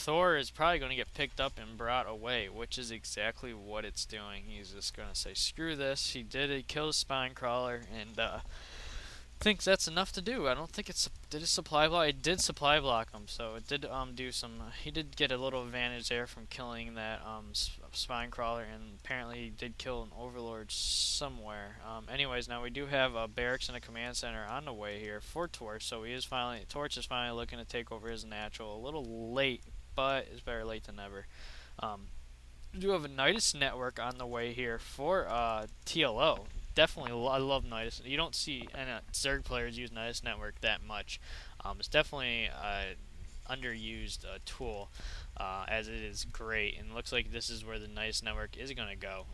Thor is probably going to get picked up and brought away, which is exactly what it's doing. He's just going to say, screw this. He did it, killed a spine crawler, and thinks that's enough to do. I don't think it's did it supply block. It did supply block him, so it did do some. He did get a little advantage there from killing that spine crawler, and apparently he did kill an overlord somewhere. Anyways, now we do have a barracks and a command center on the way here for Torch, so Torch is finally looking to take over his natural. A little late, but it's better late than never. We do have a Nidus network on the way here for TLO. Definitely, I love Nidus. You don't see any Zerg players use Nidus network that much. It's definitely an underused tool, as it is great. And it looks like this is where the Nidus network is going to go.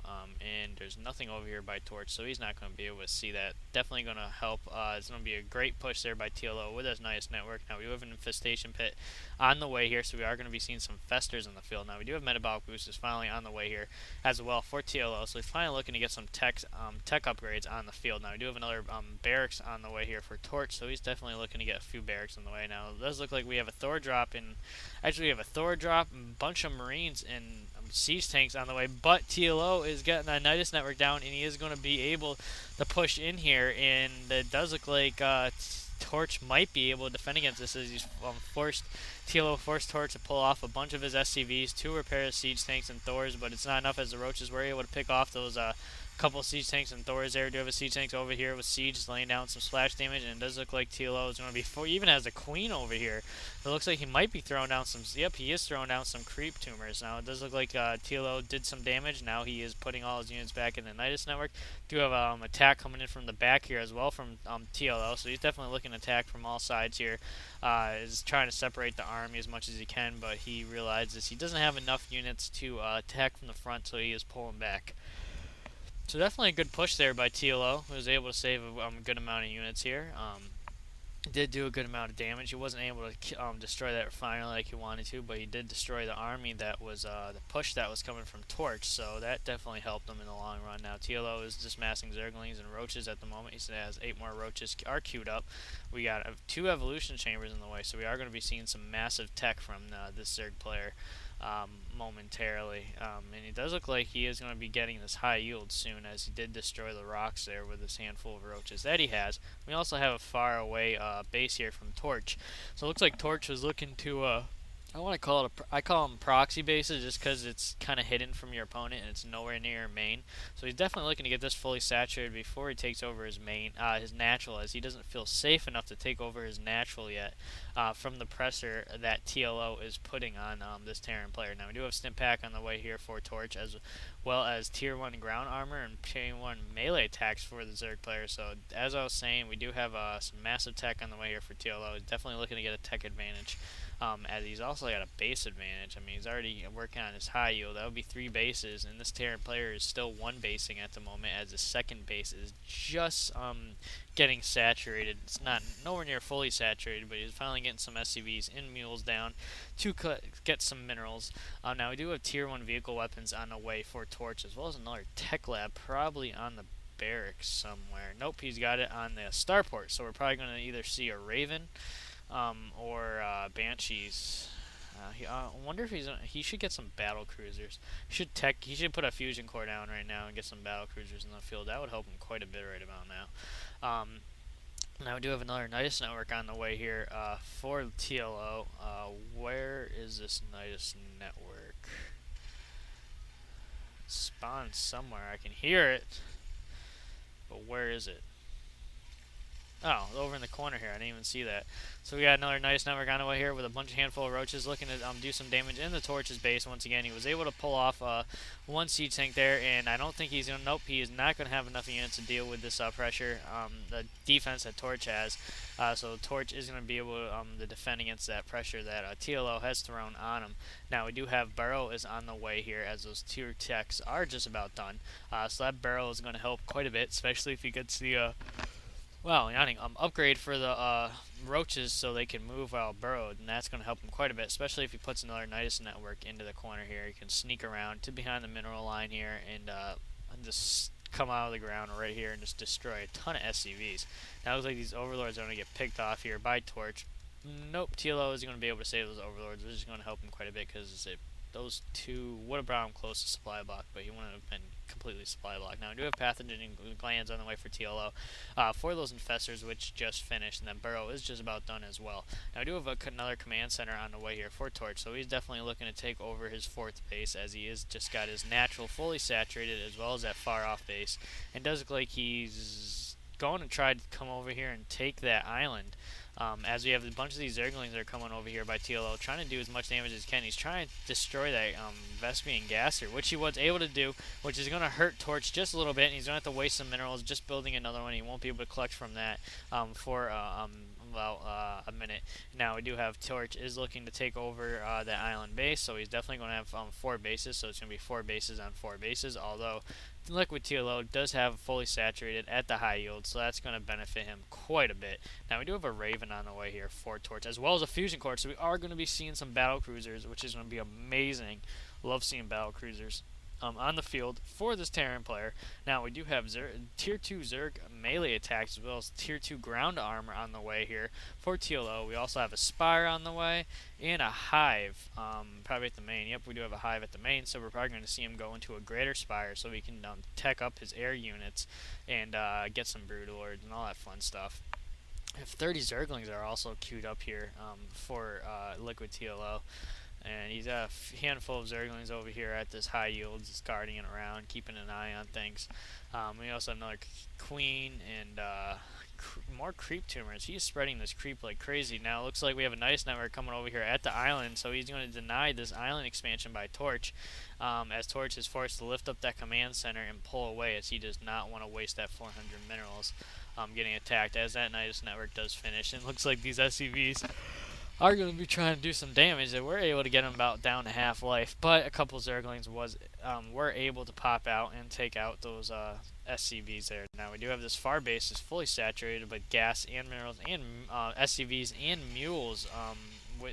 And there's nothing over here by Torch, so he's not going to be able to see that. Definitely going to help. It's going to be a great push there by TLO with his Nidus network. Now we do have an infestation pit on the way here, so we are going to be seeing some festers in the field. Now we do have metabolic boost is finally on the way here as well for TLO, so he's finally looking to get some tech upgrades on the field. Now we do have another barracks on the way here for Torch, so he's definitely looking to get a few barracks on the way. Now it does look like we have a Thor drop, and actually we have a Thor drop and a bunch of Marines and siege tanks on the way, but TLO is getting that Nidus network down, and he is going to be able to push in here, and it does look like Torch might be able to defend against this, as he's TLO forced Torch to pull off a bunch of his SCVs to repair his siege tanks and Thors, but it's not enough, as the Roaches were able to pick off those couple siege tanks and Thors there. We do have a siege tanks over here with siege laying down some splash damage, and it does look like TLO is going to be even has a queen over here. It looks like he might be throwing down some. Yep, he is throwing down some creep tumors. Now it does look like TLO did some damage. Now he is putting all his units back in the Nidus network. Do have attack coming in from the back here as well from TLO, so he's definitely looking to attack from all sides here. Is trying to separate the army as much as he can, but he realizes he doesn't have enough units to attack from the front, so he is pulling back. So definitely a good push there by TLO, who was able to save a good amount of units here. Did do a good amount of damage. He wasn't able to destroy that refinery like he wanted to, but he did destroy the army that was the push that was coming from Torch, so that definitely helped him in the long run. Now TLO is just massing Zerglings and Roaches at the moment. He has 8 more Roaches are queued up. We got 2 evolution chambers in the way, so we are going to be seeing some massive tech from this Zerg player momentarily. And it does look like he is going to be getting this high yield soon, as he did destroy the rocks there with this handful of Roaches that he has. We also have a far away base here from Torch. So it looks like Torch was looking to I call them proxy bases, just because it's kind of hidden from your opponent and it's nowhere near your main. So he's definitely looking to get this fully saturated before he takes over his his natural, as he doesn't feel safe enough to take over his natural yet from the pressure that TLO is putting on this Terran player. Now we do have Stim Pack on the way here for Torch, as well as Tier 1 ground armor and Tier 1 melee attacks for the Zerg player. So as I was saying, we do have some massive tech on the way here for TLO. Definitely looking to get a tech advantage. As he's also got a base advantage. I mean, he's already working on his high yield. That would be 3 bases, and this Terran player is still 1 basing at the moment, as his second base is just getting saturated. It's not nowhere near fully saturated, but he's finally getting some SCVs and mules down to get some minerals. Now we do have Tier 1 vehicle weapons on the way for Torch, as well as another tech lab probably on the barracks somewhere. Nope, he's got it on the starport, so we're probably going to either see a Raven or Banshees. I wonder if he should get some battle cruisers. He should put a fusion core down right now and get some battle cruisers in the field. That would help him quite a bit right about now. Now we do have another Nidus network on the way here for TLO. Where is this Nidus network? It spawned somewhere. I can hear it, but where is it? Oh, over in the corner here. I didn't even see that. So we got another nice network on the way here with a handful of Roaches looking to do some damage in the Torch's base. Once again, he was able to pull off 1 siege tank there, and I don't think he's going to... Nope, he is not going to have enough units to deal with this pressure, the defense that Torch has. So Torch is going to be able to defend against that pressure that TLO has thrown on him. Now, we do have Burrow is on the way here, as those tier techs are just about done. So that Burrow is going to help quite a bit, especially if he gets the... upgrade for the Roaches so they can move while burrowed, and that's going to help him quite a bit, especially if he puts another Nidus network into the corner here. He can sneak around to behind the mineral line here and just come out of the ground right here and just destroy a ton of SCVs. Now it looks like these overlords are going to get picked off here by Torch. Nope, TLO is going to be able to save those overlords, which is going to help him quite a bit because those two would have brought him close to supply block, but he wouldn't have been completely supply block. Now, we do have pathogen glands on the way for TLO for those infestors, which just finished, and then Burrow is just about done as well. Now, we do have another command center on the way here for Torch, so he's definitely looking to take over his 4th base, as he is just got his natural fully saturated as well as that far off base, and does look like he's going to try to come over here and take that island. As we have a bunch of these Zerglings that are coming over here by TLO, trying to do as much damage as he can. He's trying to destroy that Vespian Gasser, which he was able to do, which is going to hurt Torch just a little bit, and he's going to have to waste some minerals just building another one. He won't be able to collect from that for about a minute. Now, we do have Torch is looking to take over that island base, so he's definitely going to have 4 bases, so it's going to be 4 bases on 4 bases, although LiquidTLO does have fully saturated at the high yield, so that's going to benefit him quite a bit. Now, we do have a Raven on the way here for Torch, as well as a Fusion Core, so we are going to be seeing some battle cruisers, which is going to be amazing. Love seeing battle cruisers on the field for this Terran player. Now, we do have Tier 2 Zerg melee attacks, as well as Tier 2 ground armor on the way here for TLO. We also have a Spire on the way, and a Hive, probably at the main. Yep, we do have a Hive at the main, so we're probably going to see him go into a Greater Spire so he can tech up his air units and get some Broodlords and all that fun stuff. We have 30 Zerglings are also queued up here for LiquidTLO. And he's got a handful of Zerglings over here at this high yield, just guarding it around, keeping an eye on things. We also have another Queen and more creep tumors. He is spreading this creep like crazy. Now, it looks like we have a nice network coming over here at the island, so he's going to deny this island expansion by Torch, as Torch is forced to lift up that command center and pull away, as he does not want to waste that 400 minerals getting attacked, as that Nidus network does finish. And it looks like these SCVs are going to be trying to do some damage. That we're able to get them about down to half life, but a couple Zerglings were able to pop out and take out those SCVs there. Now, we do have this far base is fully saturated with gas and minerals and SCVs and mules,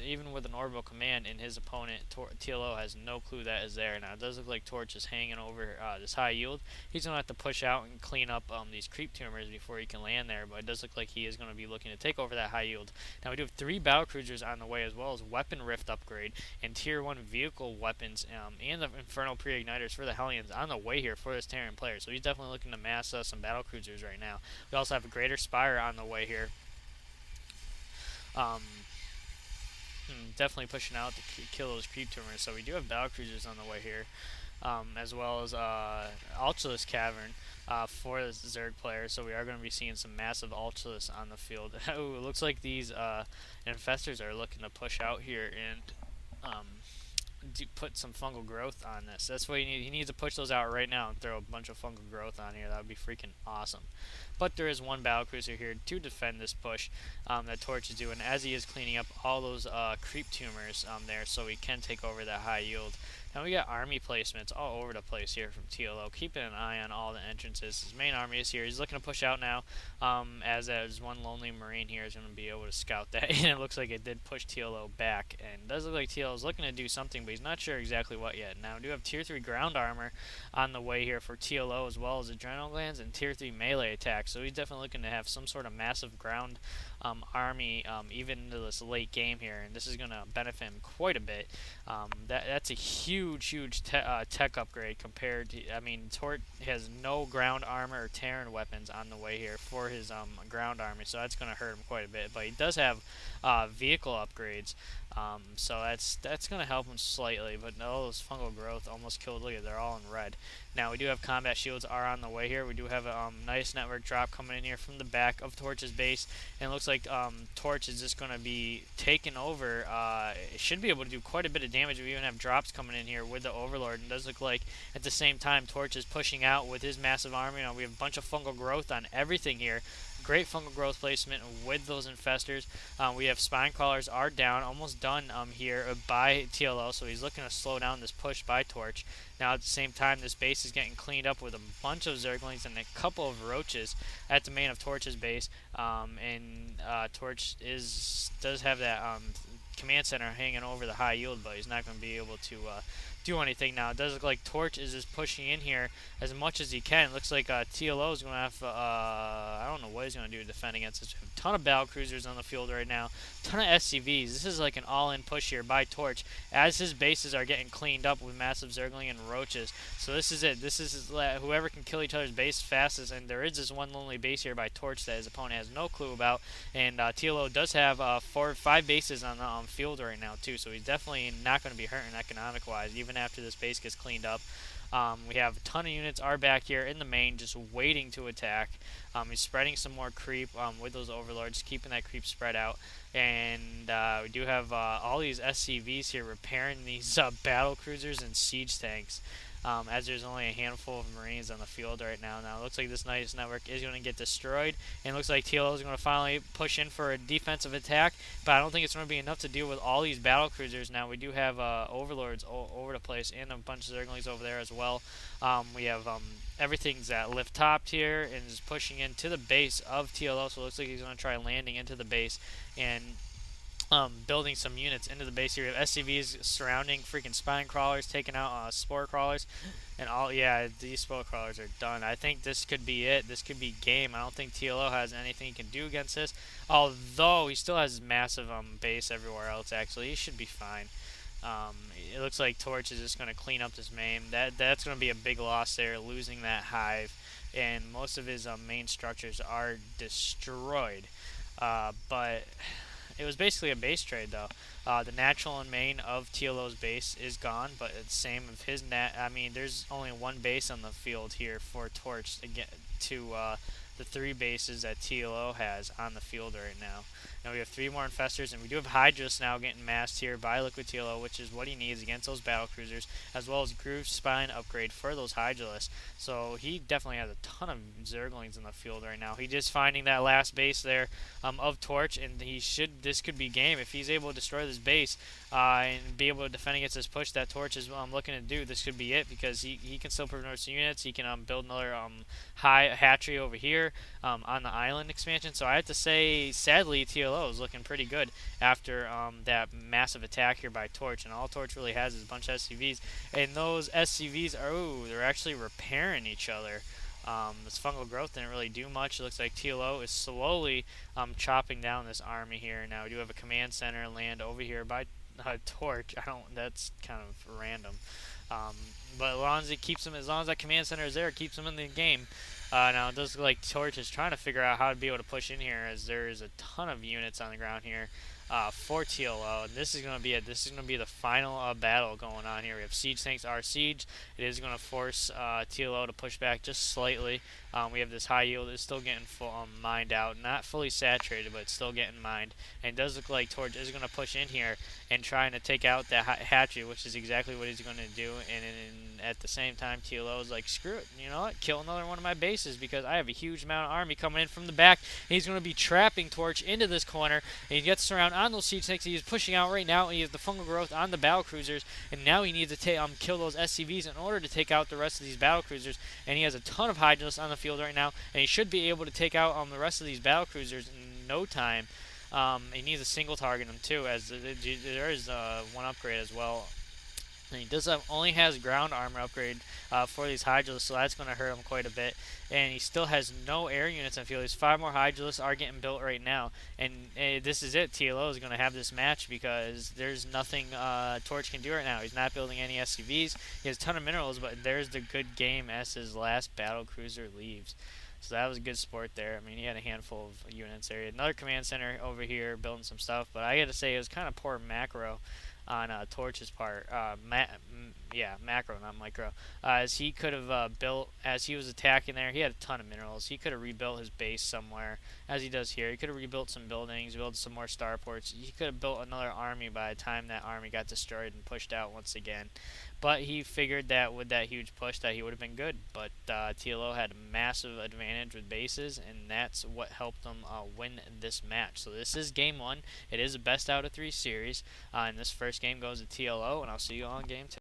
even with an orbital command, and his opponent TLO has no clue that is there. Now, it does look like Torch is hanging over this high yield. He's going to have to push out and clean up these creep tumors before he can land there, but it does look like he is going to be looking to take over that high yield. Now, we do have 3 battle cruisers on the way, as well as weapon rift upgrade and tier 1 vehicle weapons and the infernal pre-igniters for the Hellions on the way here for this Terran player. So he's definitely looking to mass some battle cruisers right now. We also have a Greater Spire on the way here. Definitely pushing out to kill those creep tumors. So we do have battle cruisers on the way here, as well as Ultralisk Cavern for the Zerg player. So we are going to be seeing some massive Ultralisk on the field. Ooh, it looks like these infestors are looking to push out here and put some fungal growth on this. That's what he needs to push those out right now and throw a bunch of fungal growth on here. That would be freaking awesome. But there is one battle cruiser here to defend this push that Torch is doing, as he is cleaning up all those creep tumors there, so he can take over that high yield. Now, we got army placements all over the place here from TLO, keeping an eye on all the entrances. His main army is here. He's looking to push out now, as there's one lonely Marine here is going to be able to scout that. And it looks like it did push TLO back. And it does look like TLO is looking to do something, but he's not sure exactly what yet. Now, we do have Tier 3 ground armor on the way here for TLO, as well as adrenal glands and Tier 3 melee attacks. So he's definitely looking to have some sort of massive ground army even into this late game here, and this is going to benefit him quite a bit. That's a huge tech upgrade compared to, I mean, Tort has no ground armor or Terran weapons on the way here for his ground army, so that's going to hurt him quite a bit. But he does have vehicle upgrades, so that's going to help him slightly. But no, those fungal growth almost killed. Look at it, they're all in red. Now, we do have combat shields are on the way here. We do have a nice network drop coming in here from the back of Torch's base, and it looks like Torch is just going to be taking over. It should be able to do quite a bit of damage. We even have drops coming in here with the Overlord, and it does look like at the same time Torch is pushing out with his massive army. Now, we have a bunch of fungal growth on everything here. Great fungal growth placement with those infestors. We have spine crawlers are down, almost done here by TLO, so he's looking to slow down this push by Torch. Now, at the same time, this base is getting cleaned up with a bunch of Zerglings and a couple of Roaches at the main of Torch's base. And Torch does have that command center hanging over the high yield, but he's not going to be able to do anything now. It does look like Torch is just pushing in here as much as he can. It looks like TLO is going to have, I don't know what he's going to do to defend against this. A ton of battle cruisers on the field right now, ton of SCVs. This is like an all-in push here by Torch as his bases are getting cleaned up with massive Zergling and Roaches. So this is it. This is whoever can kill each other's base fastest, and there is this one lonely base here by Torch that his opponent has no clue about, and TLO does have 5 bases on the field right now too, so he's definitely not going to be hurting economic-wise, even after this base gets cleaned up. We have a ton of units are back here in the main just waiting to attack. He's spreading some more creep with those overlords, keeping that creep spread out. And we do have all these SCVs here repairing these battle cruisers and siege tanks. As there's only a handful of Marines on the field right now. Now, it looks like this Nidus network is going to get destroyed, and it looks like TLO is going to finally push in for a defensive attack, but I don't think it's going to be enough to deal with all these battle cruisers. Now, we do have Overlords over the place, and a bunch of Zerglings over there as well. We have everything's at lift topped here, and is pushing into the base of TLO, so it looks like he's going to try landing into the base, and building some units into the base here. We have SCVs surrounding freaking spine crawlers, taking out spore crawlers, and all. Yeah, these spore crawlers are done. I think this could be it. This could be game. I don't think TLO has anything he can do against this. Although he still has massive base everywhere else. Actually, he should be fine. It looks like Torch is just going to clean up this main. That's going to be a big loss there, losing that hive, and most of his main structures are destroyed. But it was basically a base trade, though. The natural and main of TLO's base is gone, but it's same of his I mean, there's only one base on the field here for Torch to get to the 3 bases that TLO has on the field right now. Now we have 3 more infestors, and we do have Hydras now getting massed here by LiquidTLO, which is what he needs against those battle cruisers, as well as Groove Spine upgrade for those Hydras. So he definitely has a ton of Zerglings in the field right now. He's just finding that last base there of Torch, and this could be game. If he's able to destroy this base and be able to defend against this push that Torch is looking to do, this could be it, because he can still promote some units. He can build another high hatchery over here on the island expansion. So I have to say, sadly, TLO is looking pretty good after that massive attack here by Torch, and all Torch really has is a bunch of SCVs, and those SCVs are, they're actually repairing each other. This fungal growth didn't really do much. It looks like TLO is slowly chopping down this army here. Now we do have a command center land over here by Torch. That's kind of random. But as long as it keeps him, as long as that command center is there, it keeps him in the game. Now it does look like Torch is trying to figure out how to be able to push in here, as there is a ton of units on the ground here for TLO, and this is going to be it. This is going to be the final battle going on here. We have siege tanks are siege. It is going to force TLO to push back just slightly. We have this high yield. It's still getting mined out, not fully saturated, but it's still getting mined. And it does look like Torch is going to push in here and trying to take out that hatchery, which is exactly what he's going to do. And at the same time, TLO is like, screw it, you know what? Kill another one of my bases, because I have a huge amount of army coming in from the back. And he's going to be trapping Torch into this corner, and he gets around on those siege tanks. He's pushing out right now, and he has the fungal growth on the battle cruisers, and now he needs to kill those SCVs in order to take out the rest of these battle cruisers. And he has a ton of Hydras on the field right now, and he should be able to take out the rest of these battle cruisers in no time. He needs a single target him too, as there is one upgrade as well. And he does only has ground armor upgrade for these Hydralisks, so that's going to hurt him quite a bit. And he still has no air units on the field. There's 5 more Hydralisks are getting built right now. And this is it. TLO is going to have this match, because there's nothing Torch can do right now. He's not building any SCVs. He has a ton of minerals, but there's the good game as his last battle cruiser leaves. So that was a good sport there. I mean, he had a handful of units there. He had another command center over here building some stuff, but I got to say it was kind of poor macro on Torch's part. Macro, not micro. As he could have built, as he was attacking there, he had a ton of minerals. He could have rebuilt his base somewhere, as he does here. He could have rebuilt some buildings, built some more starports. He could have built another army by the time that army got destroyed and pushed out once again. But he figured that with that huge push that he would have been good. But TLO had a massive advantage with bases, and that's what helped them win this match. So this is game 1. It is a best out of 3 series. And this first game goes to TLO, and I'll see you all in game 2.